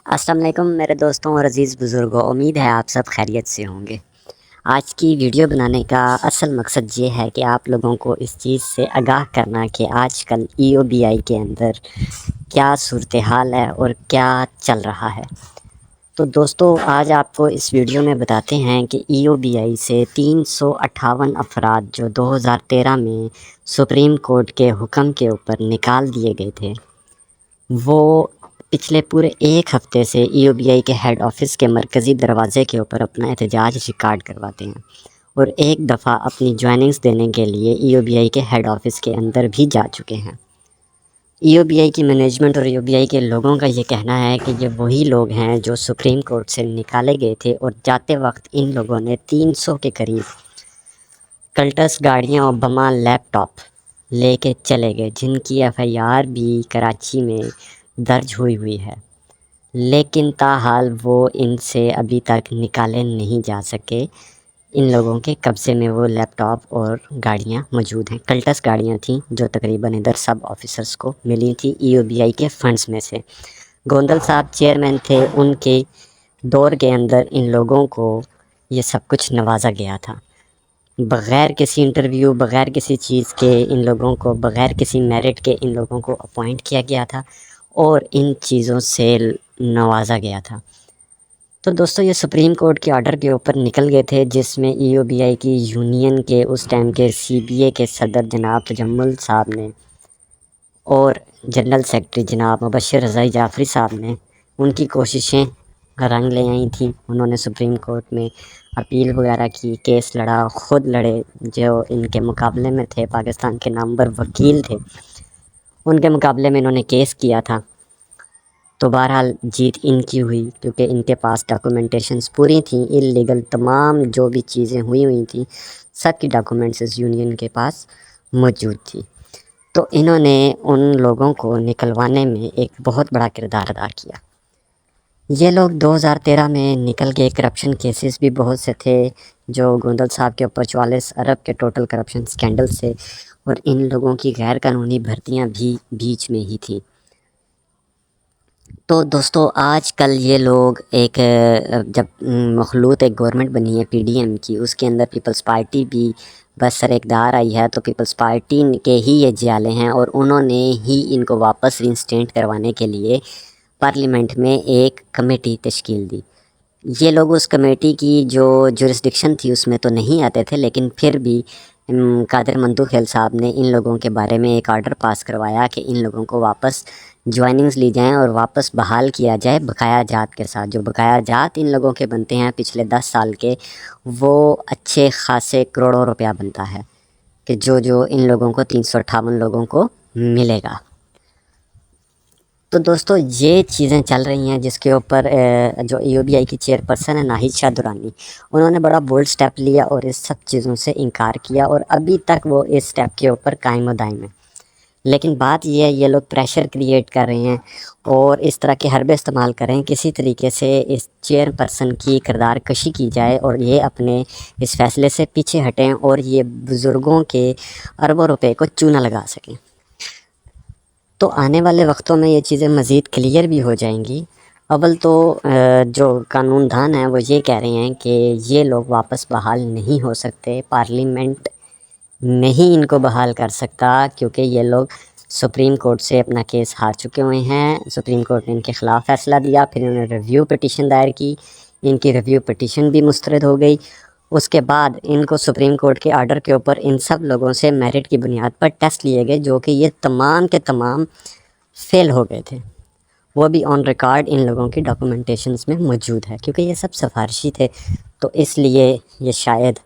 السلام علیکم میرے دوستوں اور عزیز بزرگوں، امید ہے آپ سب خیریت سے ہوں گے۔ آج کی ویڈیو بنانے کا اصل مقصد یہ ہے کہ آپ لوگوں کو اس چیز سے آگاہ کرنا کہ آج کل EOBI کے اندر کیا صورتحال ہے اور کیا چل رہا ہے۔ تو دوستو، آج آپ کو اس ویڈیو میں بتاتے ہیں کہ EOBI سے 358 افراد جو 2013 میں سپریم کورٹ کے حکم کے اوپر نکال دیے گئے تھے، وہ پچھلے پورے ایک ہفتے سے EOBI کے ہیڈ آفس کے مرکزی دروازے کے اوپر اپنا احتجاج ریکارڈ کرواتے ہیں، اور ایک دفعہ اپنی جوائننگز دینے کے لیے EOBI کے ہیڈ آفس کے اندر بھی جا چکے ہیں۔ EOBI کی مینجمنٹ اور EOBI کے لوگوں کا یہ کہنا ہے کہ یہ وہی لوگ ہیں جو سپریم کورٹ سے نکالے گئے تھے، اور جاتے وقت ان لوگوں نے 300 کے قریب کلٹس گاڑیاں اور بما لیپ ٹاپ لے کے چلے گئے، جن کی FIR بھی کراچی میں درج ہوئی ہے، لیکن تاحال وہ ان سے ابھی تک نکالے نہیں جا سکے۔ ان لوگوں کے قبضے میں وہ لیپ ٹاپ اور گاڑیاں موجود ہیں۔ کلٹس گاڑیاں تھیں جو تقریباً ادھر سب آفیسرز کو ملی تھی EOBI کے فنڈز میں سے۔ گوندل صاحب چیئرمین تھے، ان کے دور کے اندر ان لوگوں کو یہ سب کچھ نوازا گیا تھا، بغیر کسی انٹرویو، بغیر کسی چیز کے ان لوگوں کو، بغیر کسی میرٹ کے ان لوگوں کو اپوائنٹ کیا گیا تھا اور ان چیزوں سے نوازا گیا تھا۔ تو دوستو، یہ سپریم کورٹ کے آرڈر کے اوپر نکل گئے تھے، جس میں EOBI کی یونین کے اس ٹائم کے CBA کے صدر جناب تجمل صاحب نے اور جنرل سیکرٹری جناب مبشر رضائی جعفری صاحب نے ان کی کوششیں رنگ لے آئی تھیں۔ انہوں نے سپریم کورٹ میں اپیل وغیرہ کی، کیس لڑا، خود لڑے، جو ان کے مقابلے میں تھے، پاکستان کے نامور وکیل تھے، ان کے مقابلے میں انہوں نے کیس کیا تھا۔ تو بہرحال جیت ان کی ہوئی، کیونکہ ان کے پاس ڈاکومنٹیشنز پوری تھیں، اللیگل تمام جو بھی چیزیں ہوئی تھیں سب کی ڈاکومنٹس یونین کے پاس موجود تھی۔ تو انہوں نے ان لوگوں کو نکلوانے میں ایک بہت بڑا کردار ادا کیا۔ یہ لوگ 2013 میں نکل گئے۔ کرپشن کیسز بھی بہت سے تھے، جو گوندل صاحب کے اوپر 44 ارب کے ٹوٹل کرپشن سکینڈل سے، اور ان لوگوں کی غیر قانونی بھرتیاں بھی بیچ میں ہی تھیں۔ تو دوستو، آج کل یہ لوگ جب مخلوط ایک گورنمنٹ بنی ہے PDM کی، اس کے اندر پیپلز پارٹی بھی بس سر اقتدار آئی ہے، تو پیپلز پارٹی کے ہی یہ جیالے ہیں، اور انہوں نے ہی ان کو واپس رینسٹیٹ کروانے کے لیے پارلیمنٹ میں ایک کمیٹی تشکیل دی۔ یہ لوگ اس کمیٹی کی جو جورسڈکشن تھی اس میں تو نہیں آتے تھے، لیکن پھر بھی قادر مندو خیل صاحب نے ان لوگوں کے بارے میں ایک آرڈر پاس کروایا کہ ان لوگوں کو واپس جوائننگز لی جائیں اور واپس بحال کیا جائے بقایا جات کے ساتھ۔ جو بقایا جات ان لوگوں کے بنتے ہیں پچھلے 10 سال کے، وہ اچھے خاصے کروڑوں روپیہ بنتا ہے، کہ جو ان لوگوں کو 358 لوگوں کو ملے گا۔ تو دوستو، یہ چیزیں چل رہی ہیں، جس کے اوپر جو EOBI کی چیئرپرسن ہے ناہید شاہ درانی، انہوں نے بڑا بولڈ سٹیپ لیا اور اس سب چیزوں سے انکار کیا، اور ابھی تک وہ اس سٹیپ کے اوپر قائم و دائم ہے۔ لیکن بات یہ ہے، یہ لوگ پریشر کریٹ کر رہے ہیں اور اس طرح کے حربے استعمال کر رہے ہیں، کسی طریقے سے اس چیئرپرسن کی کردار کشی کی جائے اور یہ اپنے اس فیصلے سے پیچھے ہٹیں اور یہ بزرگوں کے اربوں روپے کو چونا لگا سکیں۔ تو آنے والے وقتوں میں یہ چیزیں مزید کلیئر بھی ہو جائیں گی۔ اول تو جو قانون دان ہیں وہ یہ کہہ رہے ہیں کہ یہ لوگ واپس بحال نہیں ہو سکتے، پارلیمنٹ نہیں ان کو بحال کر سکتا، کیونکہ یہ لوگ سپریم کورٹ سے اپنا کیس ہار چکے ہوئے ہیں۔ سپریم کورٹ نے ان کے خلاف فیصلہ دیا، پھر انہوں نے ریویو پٹیشن دائر کی، ان کی ریویو پٹیشن بھی مسترد ہو گئی۔ اس کے بعد ان کو سپریم کورٹ کے آرڈر کے اوپر ان سب لوگوں سے میرٹ کی بنیاد پر ٹیسٹ لیے گئے، جو کہ یہ تمام کے تمام فیل ہو گئے تھے۔ وہ بھی آن ریکارڈ ان لوگوں کی ڈاکومنٹیشنز میں موجود ہے، کیونکہ یہ سب سفارشی تھے، تو اس لیے یہ شاید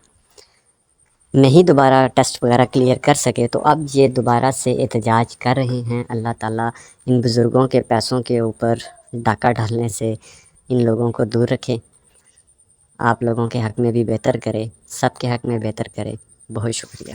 نہیں دوبارہ ٹیسٹ وغیرہ کلیئر کر سکے۔ تو اب یہ دوبارہ سے احتجاج کر رہے ہیں۔ اللہ تعالیٰ ان بزرگوں کے پیسوں کے اوپر ڈاکہ ڈالنے سے ان لوگوں کو دور رکھے، آپ لوگوں کے حق میں بھی بہتر کرے، سب کے حق میں بہتر کرے۔ بہت شکریہ۔